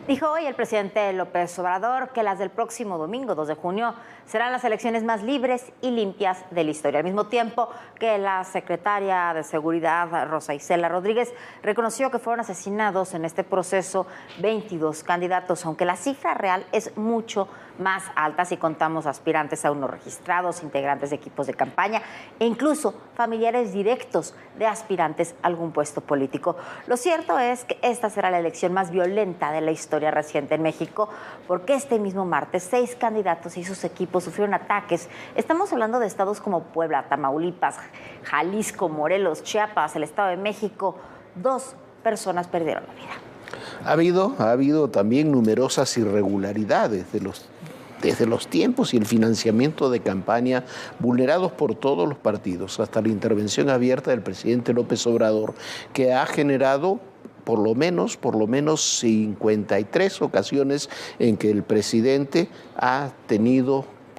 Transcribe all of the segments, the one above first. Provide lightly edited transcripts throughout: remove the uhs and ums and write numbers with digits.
Dijo hoy el presidente López Obrador que las del próximo domingo, 2 de junio, serán las elecciones más libres y limpias de la historia. Al mismo tiempo que la secretaria de Seguridad, Rosa Isela Rodríguez, reconoció que fueron asesinados en este proceso 22 candidatos, aunque la cifra real es mucho más alta si contamos aspirantes aún no registrados, integrantes de equipos de campaña e incluso familiares directos de aspirantes a algún puesto político. Lo cierto es que esta será la elección más violenta de la historia reciente en México, porque este mismo martes 6 candidatos y sus equipos sufrieron ataques. Estamos hablando de estados como Puebla, Tamaulipas, Jalisco, Morelos, Chiapas, el Estado de México. 2 personas perdieron la vida. Ha habido también numerosas irregularidades desde los tiempos y el financiamiento de campaña vulnerados por todos los partidos, hasta la intervención abierta del presidente López Obrador, que ha generado por lo menos 53 ocasiones en que el presidente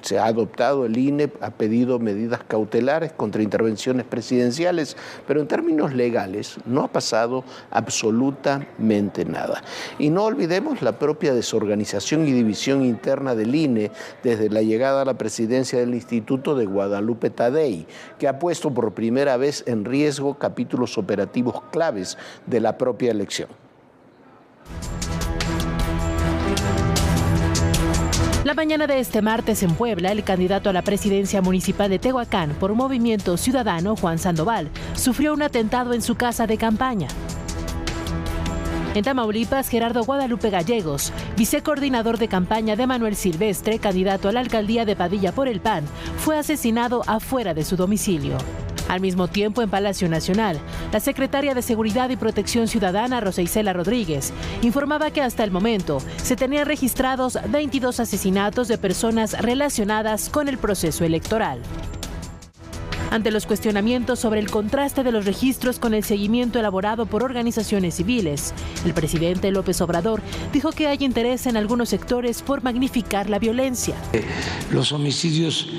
se ha adoptado, el INE ha pedido medidas cautelares contra intervenciones presidenciales, pero en términos legales no ha pasado absolutamente nada. Y no olvidemos la propia desorganización y división interna del INE desde la llegada a la presidencia del Instituto de Guadalupe Tadei, que ha puesto por primera vez en riesgo capítulos operativos claves de la propia elección. La mañana de este martes en Puebla, el candidato a la presidencia municipal de Tehuacán por Movimiento Ciudadano, Juan Sandoval, sufrió un atentado en su casa de campaña. En Tamaulipas, Gerardo Guadalupe Gallegos, vicecoordinador de campaña de Manuel Silvestre, candidato a la alcaldía de Padilla por el PAN, fue asesinado afuera de su domicilio. Al mismo tiempo, en Palacio Nacional, la secretaria de Seguridad y Protección Ciudadana, Rosa Isela Rodríguez, informaba que hasta el momento se tenían registrados 22 asesinatos de personas relacionadas con el proceso electoral. Ante los cuestionamientos sobre el contraste de los registros con el seguimiento elaborado por organizaciones civiles, el presidente López Obrador dijo que hay interés en algunos sectores por magnificar la violencia. Los homicidios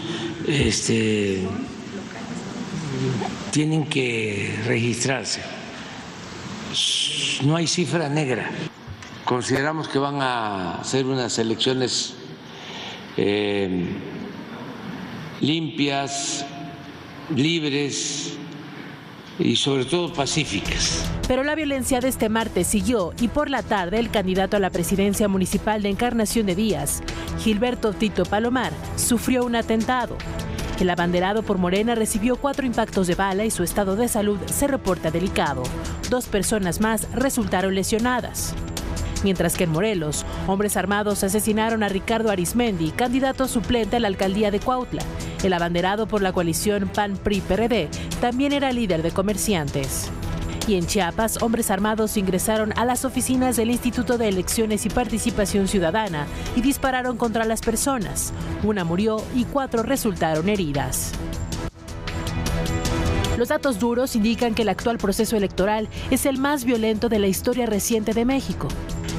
tienen que registrarse. No hay cifra negra. Consideramos que van a ser unas elecciones limpias, libres y sobre todo pacíficas. Pero la violencia de este martes siguió y por la tarde el candidato a la presidencia municipal de Encarnación de Díaz, Gilberto Tito Palomar, sufrió un atentado. El abanderado por Morena recibió 4 impactos de bala y su estado de salud se reporta delicado. 2 personas más resultaron lesionadas. Mientras que en Morelos, hombres armados asesinaron a Ricardo Arismendi, candidato suplente a la alcaldía de Cuautla. El abanderado por la coalición PAN-PRI-PRD también era líder de comerciantes. Y en Chiapas, hombres armados ingresaron a las oficinas del Instituto de Elecciones y Participación Ciudadana y dispararon contra las personas. 1 murió y 4 resultaron heridas. Los datos duros indican que el actual proceso electoral es el más violento de la historia reciente de México.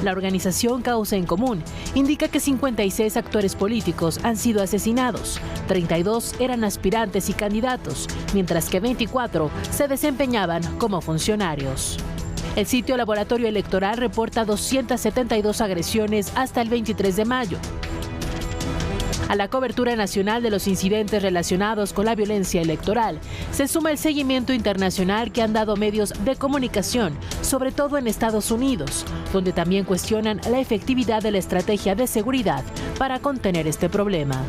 La organización Causa en Común indica que 56 actores políticos han sido asesinados, 32 eran aspirantes y candidatos, mientras que 24 se desempeñaban como funcionarios. El sitio Laboratorio Electoral reporta 272 agresiones hasta el 23 de mayo. A la cobertura nacional de los incidentes relacionados con la violencia electoral, se suma el seguimiento internacional que han dado medios de comunicación, sobre todo en Estados Unidos, donde también cuestionan la efectividad de la estrategia de seguridad para contener este problema.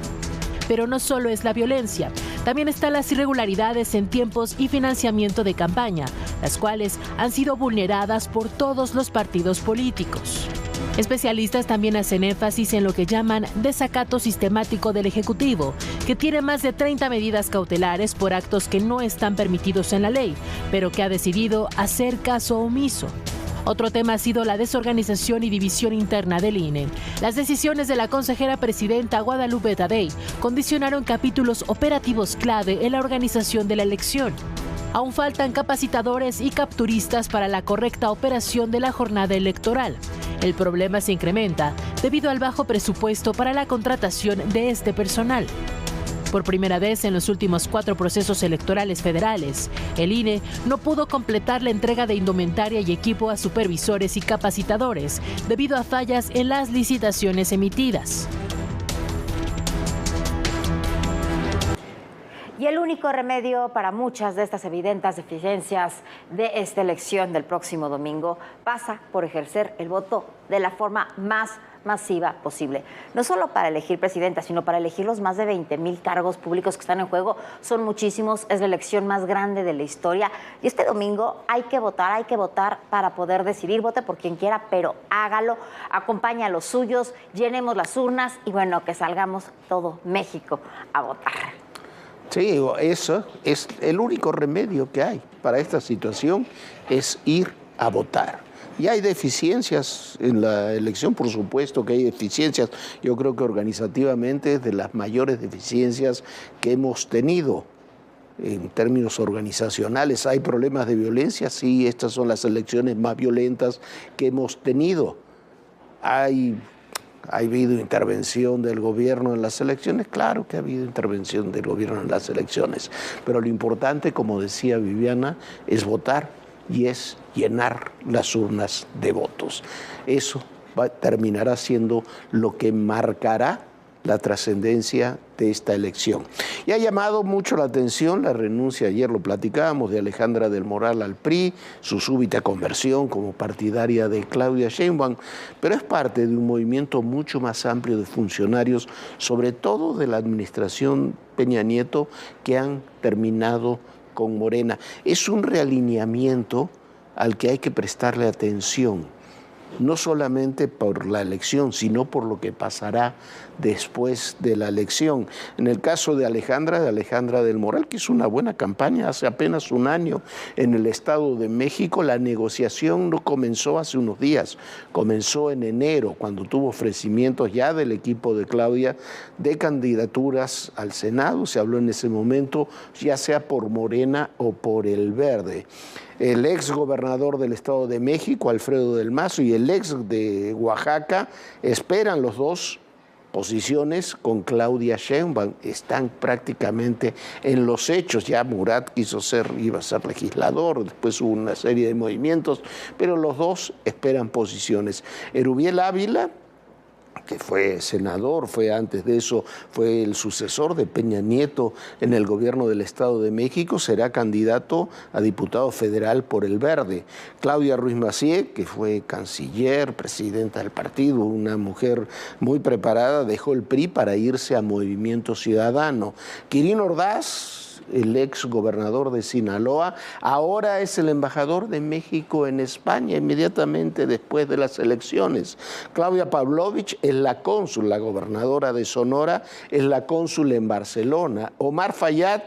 Pero no solo es la violencia, también están las irregularidades en tiempos y financiamiento de campaña, las cuales han sido vulneradas por todos los partidos políticos. Especialistas también hacen énfasis en lo que llaman desacato sistemático del Ejecutivo, que tiene más de 30 medidas cautelares por actos que no están permitidos en la ley, pero que ha decidido hacer caso omiso. Otro tema ha sido la desorganización y división interna del INE. Las decisiones de la consejera presidenta Guadalupe Tadei condicionaron capítulos operativos clave en la organización de la elección. Aún faltan capacitadores y capturistas para la correcta operación de la jornada electoral. El problema se incrementa debido al bajo presupuesto para la contratación de este personal. Por primera vez en los últimos 4 procesos electorales federales, el INE no pudo completar la entrega de indumentaria y equipo a supervisores y capacitadores debido a fallas en las licitaciones emitidas. Y el único remedio para muchas de estas evidentes deficiencias de esta elección del próximo domingo pasa por ejercer el voto de la forma más masiva posible. No solo para elegir presidenta, sino para elegir los más de 20,000 cargos públicos que están en juego. Son muchísimos, es la elección más grande de la historia. Y este domingo hay que votar para poder decidir. Vote por quien quiera, pero hágalo. Acompaña a los suyos, llenemos las urnas y bueno, que salgamos todo México a votar. Sí, eso es el único remedio que hay para esta situación, es ir a votar. Y hay deficiencias en la elección, por supuesto que hay deficiencias. Yo creo que organizativamente es de las mayores deficiencias que hemos tenido en términos organizacionales. ¿Hay problemas de violencia? Sí, estas son las elecciones más violentas que hemos tenido. ¿Ha habido intervención del gobierno en las elecciones? Claro que ha habido intervención del gobierno en las elecciones, pero lo importante, como decía Viviana, es votar y es llenar las urnas de votos. Eso terminará siendo lo que marcará la trascendencia de esta elección. Y ha llamado mucho la atención la renuncia, ayer lo platicábamos, de Alejandra del Moral al PRI, su súbita conversión como partidaria de Claudia Sheinbaum, pero es parte de un movimiento mucho más amplio de funcionarios, sobre todo de la administración Peña Nieto, que han terminado con Morena. Es un realineamiento al que hay que prestarle atención, no solamente por la elección, sino por lo que pasará después de la elección. En el caso de Alejandra del Moral, que hizo una buena campaña hace apenas un año en el Estado de México, la negociación no comenzó hace unos días, comenzó en enero, cuando tuvo ofrecimientos ya del equipo de Claudia de candidaturas al Senado. Se habló en ese momento, ya sea por Morena o por el Verde. El ex gobernador del Estado de México, Alfredo del Mazo, y el ex de Oaxaca esperan los dos posiciones con Claudia Sheinbaum. Están prácticamente en los hechos. Ya Murat iba a ser legislador, después hubo una serie de movimientos, pero los dos esperan posiciones. Erubiel Ávila, que fue senador, antes de eso fue el sucesor de Peña Nieto en el gobierno del Estado de México, será candidato a diputado federal por el Verde. Claudia Ruiz Massieu, que fue canciller, presidenta del partido, una mujer muy preparada, dejó el PRI para irse a Movimiento Ciudadano. Quirino Ordaz, el ex gobernador de Sinaloa, ahora es el embajador de México en España, inmediatamente después de las elecciones. Claudia Pavlovich es la cónsul, la gobernadora de Sonora, es la cónsul en Barcelona. Omar Fayad,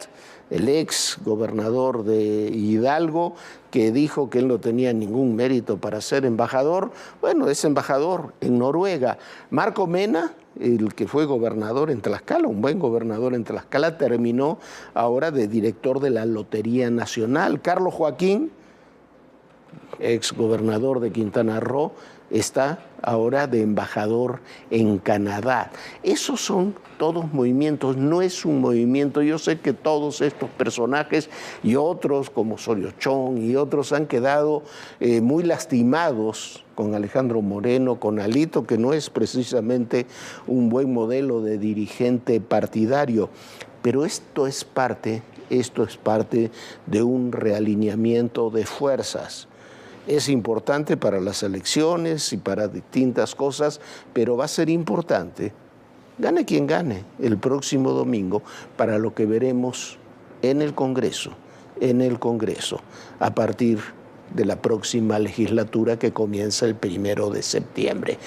el ex gobernador de Hidalgo, que dijo que él no tenía ningún mérito para ser embajador, bueno, es embajador en Noruega. Marco Mena, el que fue gobernador en Tlaxcala, un buen gobernador en Tlaxcala, terminó ahora de director de la Lotería Nacional. Carlos Joaquín, ex gobernador de Quintana Roo, está ahora de embajador en Canadá. Esos son todos movimientos, no es un movimiento. Yo sé que todos estos personajes y otros como Osorio Chong y otros han quedado muy lastimados con Alejandro Moreno, con Alito, que no es precisamente un buen modelo de dirigente partidario. Pero esto es parte de un realineamiento de fuerzas. Es importante para las elecciones y para distintas cosas, pero va a ser importante, gane quien gane, el próximo domingo, para lo que veremos en el Congreso, a partir de la próxima legislatura que comienza el 1 de septiembre.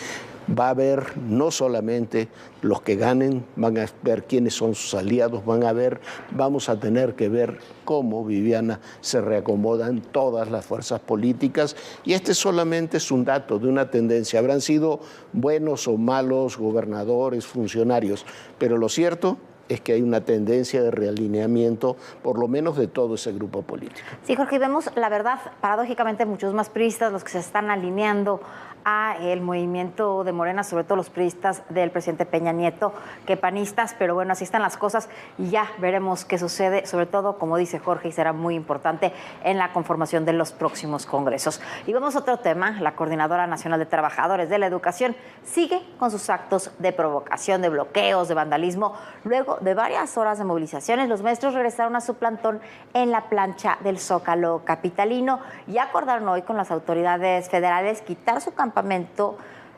Va a haber no solamente los que ganen, van a ver quiénes son sus aliados, vamos a tener que ver cómo, Viviana, se reacomodan todas las fuerzas políticas, y este solamente es un dato de una tendencia. Habrán sido buenos o malos gobernadores, funcionarios, pero lo cierto es que hay una tendencia de realineamiento, por lo menos de todo ese grupo político. Sí, Jorge, vemos, la verdad, paradójicamente, muchos más priistas los que se están alineando a el movimiento de Morena, sobre todo los priistas del presidente Peña Nieto, que panistas, pero bueno, así están las cosas y ya veremos qué sucede, sobre todo, como dice Jorge, y será muy importante en la conformación de los próximos congresos. Y vamos a otro tema. La Coordinadora Nacional de Trabajadores de la Educación sigue con sus actos de provocación, de bloqueos, de vandalismo. Luego de varias horas de movilizaciones, los maestros regresaron a su plantón en la plancha del Zócalo capitalino y acordaron hoy con las autoridades federales quitar su campamento.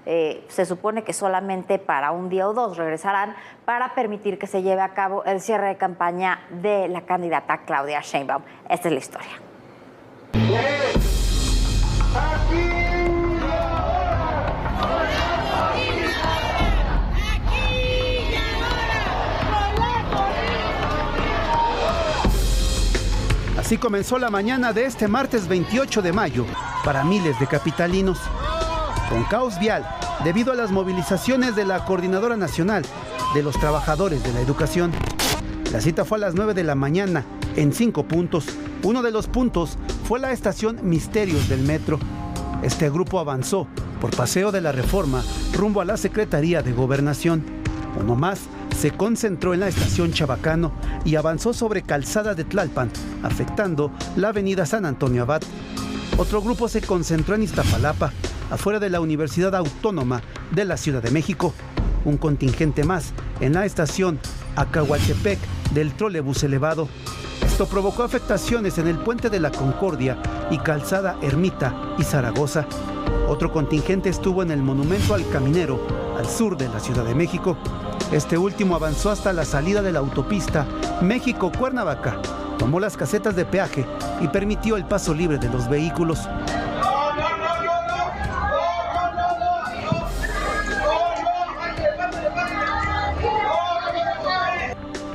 Se supone que solamente para un día o dos regresarán para permitir que se lleve a cabo el cierre de campaña de la candidata Claudia Sheinbaum. Esta es la historia. Así comenzó la mañana de este martes 28 de mayo para miles de capitalinos, con caos vial debido a las movilizaciones de la Coordinadora Nacional de los Trabajadores de la Educación. La cita fue a las 9 de la mañana en 5 puntos. Uno de los puntos fue la estación Misterios del Metro. Este grupo avanzó por Paseo de la Reforma rumbo a la Secretaría de Gobernación. Uno más se concentró en la estación Chabacano y avanzó sobre Calzada de Tlalpan, afectando la avenida San Antonio Abad. Otro grupo se concentró en Iztapalapa, afuera de la Universidad Autónoma de la Ciudad de México. Un contingente más en la estación Acahualtepec del trolebús elevado. Esto provocó afectaciones en el Puente de la Concordia y Calzada Ermita y Zaragoza. Otro contingente estuvo en el Monumento al Caminero, al sur de la Ciudad de México. Este último avanzó hasta la salida de la autopista México-Cuernavaca, tomó las casetas de peaje y permitió el paso libre de los vehículos.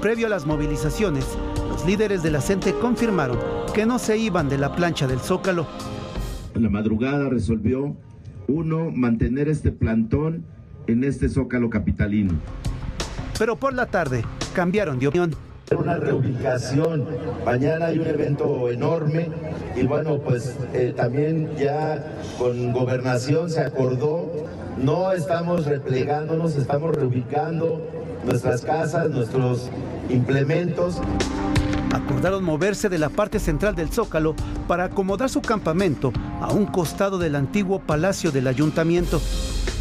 Previo a las movilizaciones, los líderes de la CENTE confirmaron que no se iban de la plancha del Zócalo. En la madrugada resolvió, mantener este plantón en este Zócalo capitalino. Pero por la tarde cambiaron de opinión. Una reubicación, mañana hay un evento enorme y bueno, pues también ya con Gobernación se acordó, no estamos replegándonos, estamos reubicando nuestras casas, nuestros implementos. Acordaron moverse de la parte central del Zócalo para acomodar su campamento a un costado del antiguo Palacio del Ayuntamiento.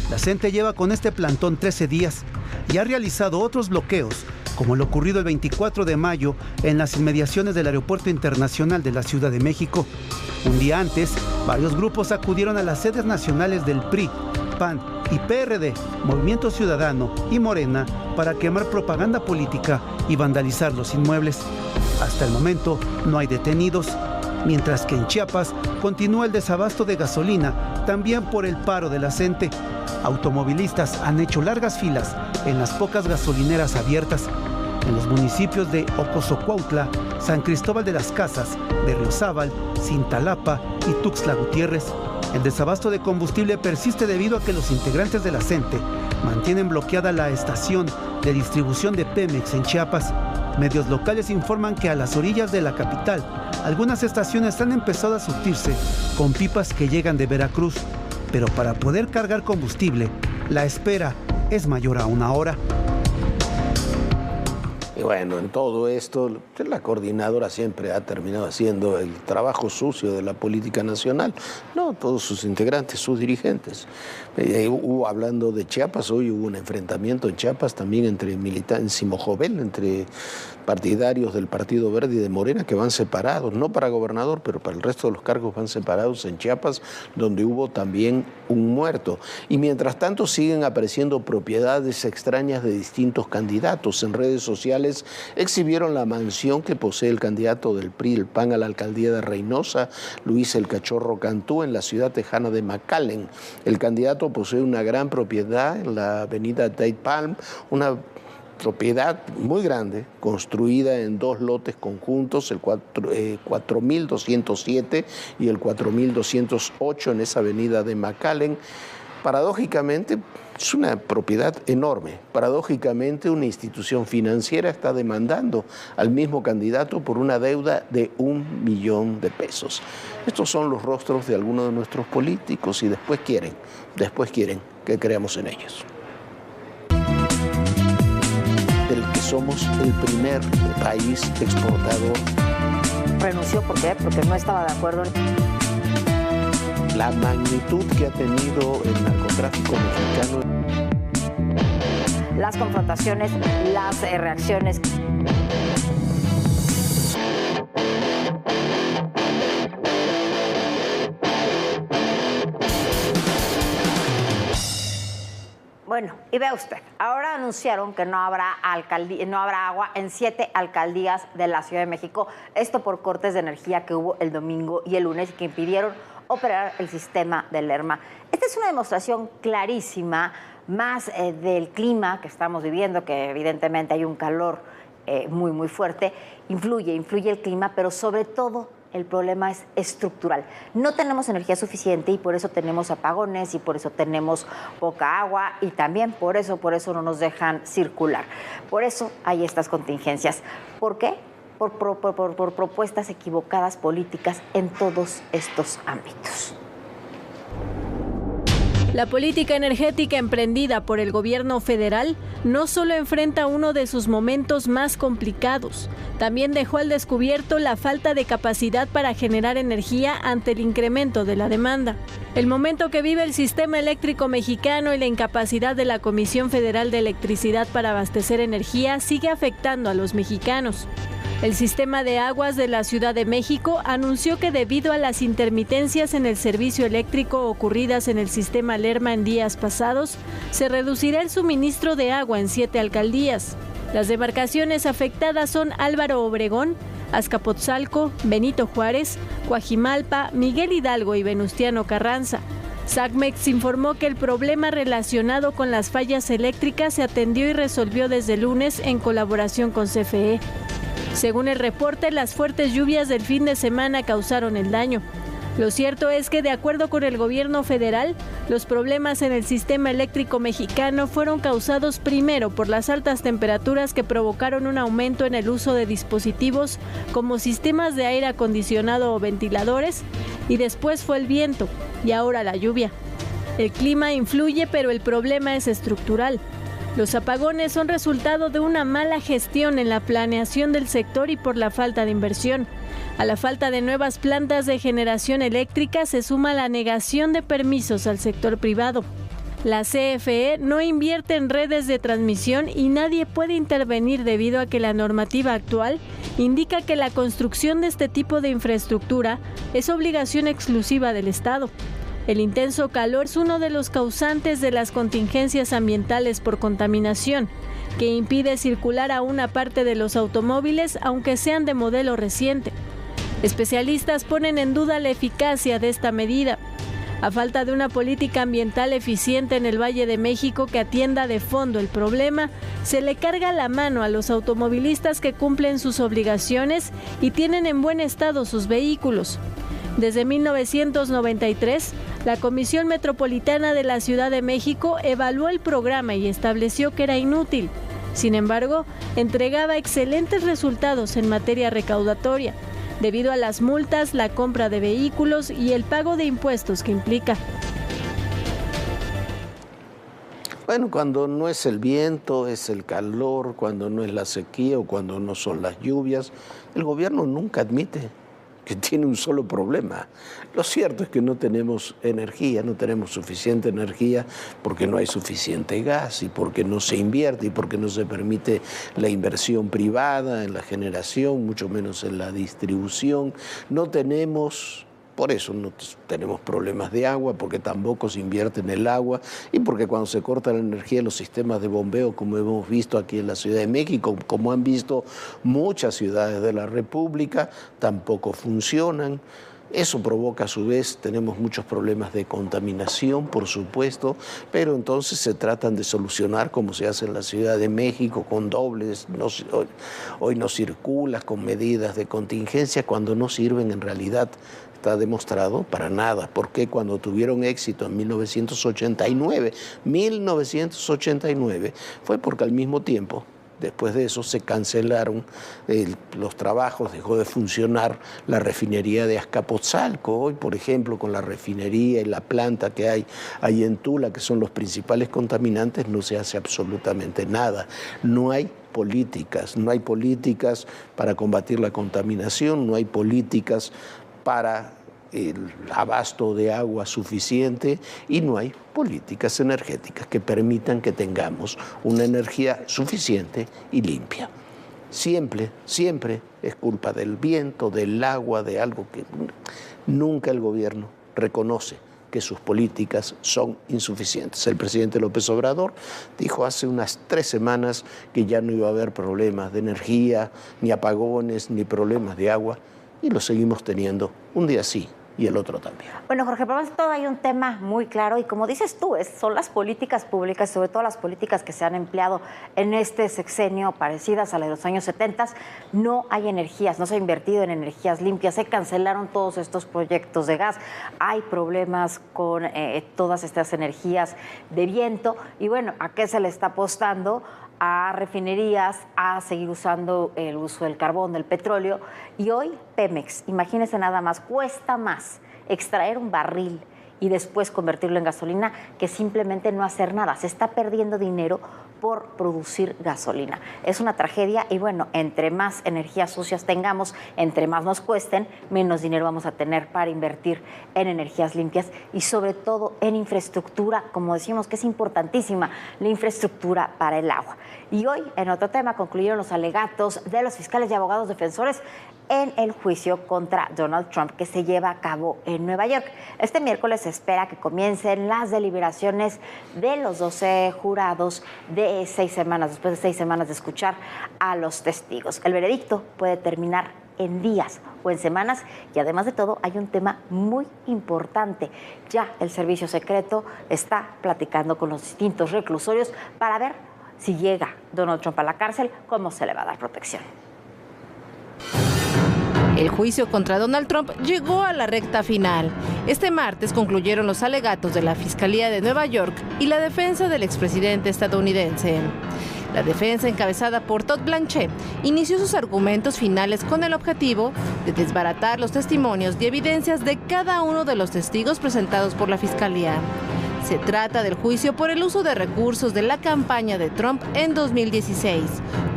La CENTE lleva con este plantón 13 días y ha realizado otros bloqueos, como lo ocurrido el 24 de mayo en las inmediaciones del Aeropuerto Internacional de la Ciudad de México. Un día antes, varios grupos acudieron a las sedes nacionales del PRI, PAN y PRD, Movimiento Ciudadano y Morena para quemar propaganda política y vandalizar los inmuebles. Hasta el momento no hay detenidos, mientras que en Chiapas continúa el desabasto de gasolina, también por el paro de la CENTE. Automovilistas han hecho largas filas en las pocas gasolineras abiertas. En los municipios de Ocosocuautla, San Cristóbal de las Casas, de Riozábal, Cintalapa y Tuxtla Gutiérrez. El desabasto de combustible persiste debido a que los integrantes de la CENTE mantienen bloqueada la estación de distribución de Pemex en Chiapas. Medios locales informan que a las orillas de la capital, algunas estaciones han empezado a surtirse con pipas que llegan de Veracruz. Pero para poder cargar combustible, la espera es mayor a una hora. Y bueno, en todo esto, la coordinadora siempre ha terminado haciendo el trabajo sucio de la política nacional. No, todos sus integrantes, sus dirigentes. Hablando de Chiapas, hoy hubo un enfrentamiento en Chiapas también entre militantes, en Simojovel, entre partidarios del Partido Verde y de Morena que van separados, no para gobernador, pero para el resto de los cargos van separados en Chiapas, donde hubo también un muerto. Y mientras tanto siguen apareciendo propiedades extrañas de distintos candidatos. En redes sociales exhibieron la mansión que posee el candidato del PRI, el PAN a la alcaldía de Reynosa, Luis el Cachorro Cantú, en la ciudad tejana de McAllen. El candidato posee una gran propiedad en la avenida Dade Palm, una propiedad muy grande, construida en dos lotes conjuntos, el 4207 y el 4208 en esa avenida de McAllen. Paradójicamente, es una propiedad enorme. Paradójicamente, una institución financiera está demandando al mismo candidato por una deuda de $1 millón. Estos son los rostros de algunos de nuestros políticos y después quieren que creamos en ellos. Del que somos el primer país exportador. ¿Renunció por qué? Porque no estaba de acuerdo. La magnitud que ha tenido el narcotráfico mexicano. Las confrontaciones, las reacciones. Bueno, y vea usted, ahora anunciaron que no habrá agua en 7 alcaldías de la Ciudad de México. Esto por cortes de energía que hubo el domingo y el lunes y que impidieron operar el sistema del Lerma. Esta es una demostración clarísima más del clima que estamos viviendo, que evidentemente hay un calor muy, muy fuerte. Influye el clima, pero sobre todo el problema es estructural. No tenemos energía suficiente y por eso tenemos apagones y por eso tenemos poca agua y también por eso no nos dejan circular. Por eso hay estas contingencias. ¿Por qué? Por propuestas equivocadas políticas en todos estos ámbitos. La política energética emprendida por el gobierno federal no solo enfrenta uno de sus momentos más complicados, también dejó al descubierto la falta de capacidad para generar energía ante el incremento de la demanda. El momento que vive el sistema eléctrico mexicano y la incapacidad de la Comisión Federal de Electricidad para abastecer energía sigue afectando a los mexicanos. El sistema de aguas de la Ciudad de México anunció que debido a las intermitencias en el servicio eléctrico ocurridas en el sistema Lerma en días pasados, se reducirá el suministro de agua en 7 alcaldías. Las demarcaciones afectadas son Álvaro Obregón, Azcapotzalco, Benito Juárez, Coajimalpa, Miguel Hidalgo y Venustiano Carranza. SACMEX informó que el problema relacionado con las fallas eléctricas se atendió y resolvió desde el lunes en colaboración con CFE. Según el reporte, las fuertes lluvias del fin de semana causaron el daño. Lo cierto es que, de acuerdo con el gobierno federal, los problemas en el sistema eléctrico mexicano fueron causados primero por las altas temperaturas que provocaron un aumento en el uso de dispositivos como sistemas de aire acondicionado o ventiladores, y después fue el viento, y ahora la lluvia. El clima influye, pero el problema es estructural. Los apagones son resultado de una mala gestión en la planeación del sector y por la falta de inversión. A la falta de nuevas plantas de generación eléctrica se suma la negación de permisos al sector privado. La CFE no invierte en redes de transmisión y nadie puede intervenir debido a que la normativa actual indica que la construcción de este tipo de infraestructura es obligación exclusiva del Estado. El intenso calor es uno de los causantes de las contingencias ambientales por contaminación, que impide circular a una parte de los automóviles, aunque sean de modelo reciente. Especialistas ponen en duda la eficacia de esta medida. A falta de una política ambiental eficiente en el Valle de México que atienda de fondo el problema, se le carga la mano a los automovilistas que cumplen sus obligaciones y tienen en buen estado sus vehículos. Desde 1993, la Comisión Metropolitana de la Ciudad de México evaluó el programa y estableció que era inútil. Sin embargo, entregaba excelentes resultados en materia recaudatoria, debido a las multas, la compra de vehículos y el pago de impuestos que implica. Bueno, cuando no es el viento, es el calor, cuando no es la sequía o cuando no son las lluvias, el gobierno nunca admite que tiene un solo problema. Lo cierto es que no tenemos energía, no tenemos suficiente energía porque no hay suficiente gas y porque no se invierte y porque no se permite la inversión privada en la generación, mucho menos en la distribución. Por eso no tenemos problemas de agua, porque tampoco se invierte en el agua y porque cuando se corta la energía los sistemas de bombeo, como hemos visto aquí en la Ciudad de México, como han visto muchas ciudades de la República, tampoco funcionan. Eso provoca a su vez, tenemos muchos problemas de contaminación, por supuesto, pero entonces se tratan de solucionar como se hace en la Ciudad de México, con dobles, hoy no circulas, con medidas de contingencia, cuando no sirven en realidad. está demostrado para nada. Porque cuando tuvieron éxito en 1989, fue porque al mismo tiempo, después de eso, se cancelaron los trabajos, dejó de funcionar la refinería de Azcapotzalco. Hoy, por ejemplo, con la refinería y la planta que hay ahí en Tula, que son los principales contaminantes, no se hace absolutamente nada. No hay políticas para combatir la contaminación, no hay políticas para el abasto de agua suficiente y no hay políticas energéticas que permitan que tengamos una energía suficiente y limpia. Siempre es culpa del viento, del agua, de algo que nunca el gobierno reconoce que sus políticas son insuficientes. El presidente López Obrador dijo hace unas 3 semanas que ya no iba a haber problemas de energía, ni apagones, ni problemas de agua, y lo seguimos teniendo un día sí y el otro también. Bueno, Jorge, pero más todo hay un tema muy claro y como dices tú, son las políticas públicas, sobre todo las políticas que se han empleado en este sexenio parecidas a las de los años 70. No hay energías, no se ha invertido en energías limpias, se cancelaron todos estos proyectos de gas, hay problemas con todas estas energías de viento y bueno, ¿a qué se le está apostando? A refinerías, a seguir usando el uso del carbón, del petróleo. Y hoy Pemex, imagínense nada más, cuesta más extraer un barril y después convertirlo en gasolina que simplemente no hacer nada. Se está perdiendo dinero por producir gasolina. Es una tragedia y bueno, entre más energías sucias tengamos, entre más nos cuesten, menos dinero vamos a tener para invertir en energías limpias y sobre todo en infraestructura, como decimos que es importantísima, la infraestructura para el agua. Y hoy, en otro tema, concluyeron los alegatos de los fiscales y abogados defensores en el juicio contra Donald Trump que se lleva a cabo en Nueva York. Este miércoles se espera que comiencen las deliberaciones de los 12 jurados de 6 semanas, después de 6 semanas de escuchar a los testigos. El veredicto puede terminar en días o en semanas y además de todo hay un tema muy importante. Ya el servicio secreto está platicando con los distintos reclusorios para ver si llega Donald Trump a la cárcel, cómo se le va a dar protección. El juicio contra Donald Trump llegó a la recta final. Este martes concluyeron los alegatos de la Fiscalía de Nueva York y la defensa del expresidente estadounidense. La defensa, encabezada por Todd Blanchett, inició sus argumentos finales con el objetivo de desbaratar los testimonios y evidencias de cada uno de los testigos presentados por la Fiscalía. Se trata del juicio por el uso de recursos de la campaña de Trump en 2016,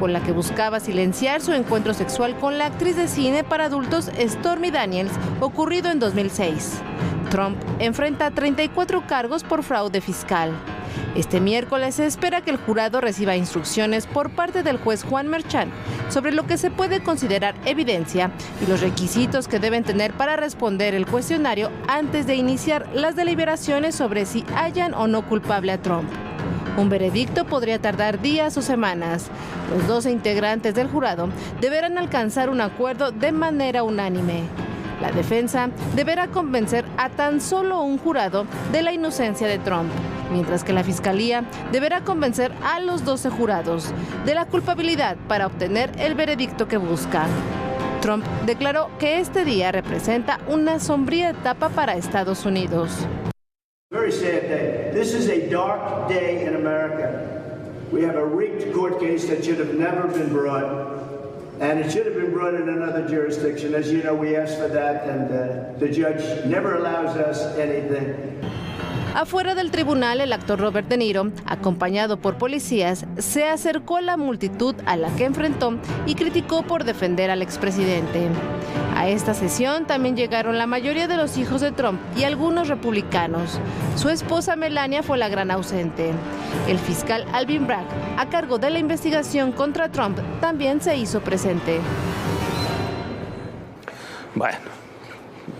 con la que buscaba silenciar su encuentro sexual con la actriz de cine para adultos Stormy Daniels, ocurrido en 2006. Trump enfrenta 34 cargos por fraude fiscal. Este miércoles se espera que el jurado reciba instrucciones por parte del juez Juan Merchan sobre lo que se puede considerar evidencia y los requisitos que deben tener para responder el cuestionario antes de iniciar las deliberaciones sobre si hallan o no culpable a Trump. Un veredicto podría tardar días o semanas. Los 12 integrantes del jurado deberán alcanzar un acuerdo de manera unánime. La defensa deberá convencer a tan solo un jurado de la inocencia de Trump, mientras que la Fiscalía deberá convencer a los 12 jurados de la culpabilidad para obtener el veredicto que busca. Trump declaró que este día representa una sombría etapa para Estados Unidos. Very sad day. This is a dark day in America. We have a rigged court case that should have never been brought. And it should have been brought in another jurisdiction. As you know, we asked for that, and the judge never allows us anything. Afuera del tribunal, el actor Robert De Niro, acompañado por policías, se acercó a la multitud a la que enfrentó y criticó por defender al expresidente. A esta sesión también llegaron la mayoría de los hijos de Trump y algunos republicanos. Su esposa Melania fue la gran ausente. El fiscal Alvin Bragg, a cargo de la investigación contra Trump, también se hizo presente. Bueno,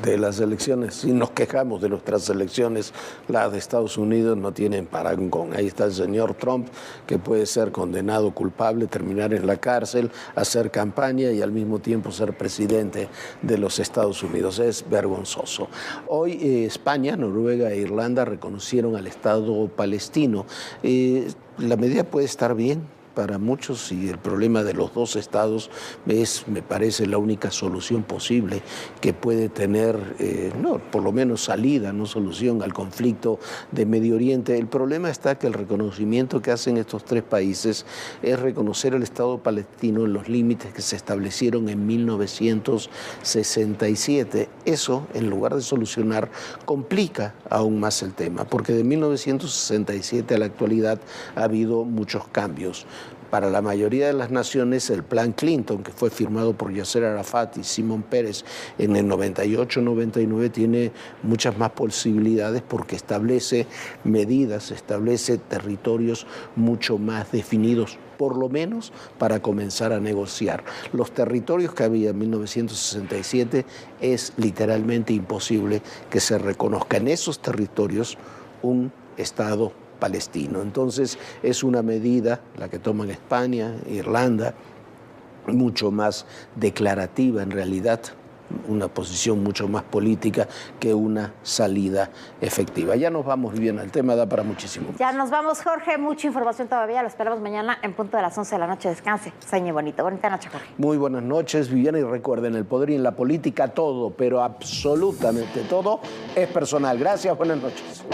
de las elecciones, si nos quejamos de nuestras elecciones, las de Estados Unidos no tienen parangón. Ahí está el señor Trump, que puede ser condenado culpable, terminar en la cárcel, hacer campaña y al mismo tiempo ser presidente de los Estados Unidos. Es vergonzoso. Hoy España, Noruega e Irlanda reconocieron al Estado palestino. La medida puede estar bien, para muchos y el problema de los dos estados es, me parece, la única solución posible que puede tener, no, por lo menos salida, no solución al conflicto de Medio Oriente. El problema está que el reconocimiento que hacen estos tres países es reconocer el Estado palestino en los límites que se establecieron en 1967. Eso, en lugar de solucionar, complica aún más el tema, porque de 1967 a la actualidad ha habido muchos cambios. Para la mayoría de las naciones, el Plan Clinton, que fue firmado por Yasser Arafat y Shimon Peres en el 98-99, tiene muchas más posibilidades porque establece medidas, establece territorios mucho más definidos, por lo menos para comenzar a negociar. Los territorios que había en 1967 es literalmente imposible que se reconozca en esos territorios un Estado palestino. Entonces es una medida, la que toman España, Irlanda, mucho más declarativa en realidad, una posición mucho más política que una salida efectiva. Ya nos vamos, Viviana, el tema da para muchísimo más. Ya nos vamos, Jorge, mucha información todavía, lo esperamos mañana en punto de las 11 de la noche. Descanse, sueñe bonito. Bonita noche, Jorge. Muy buenas noches, Viviana, y recuerden, el poder y en la política todo, pero absolutamente todo, es personal. Gracias, buenas noches.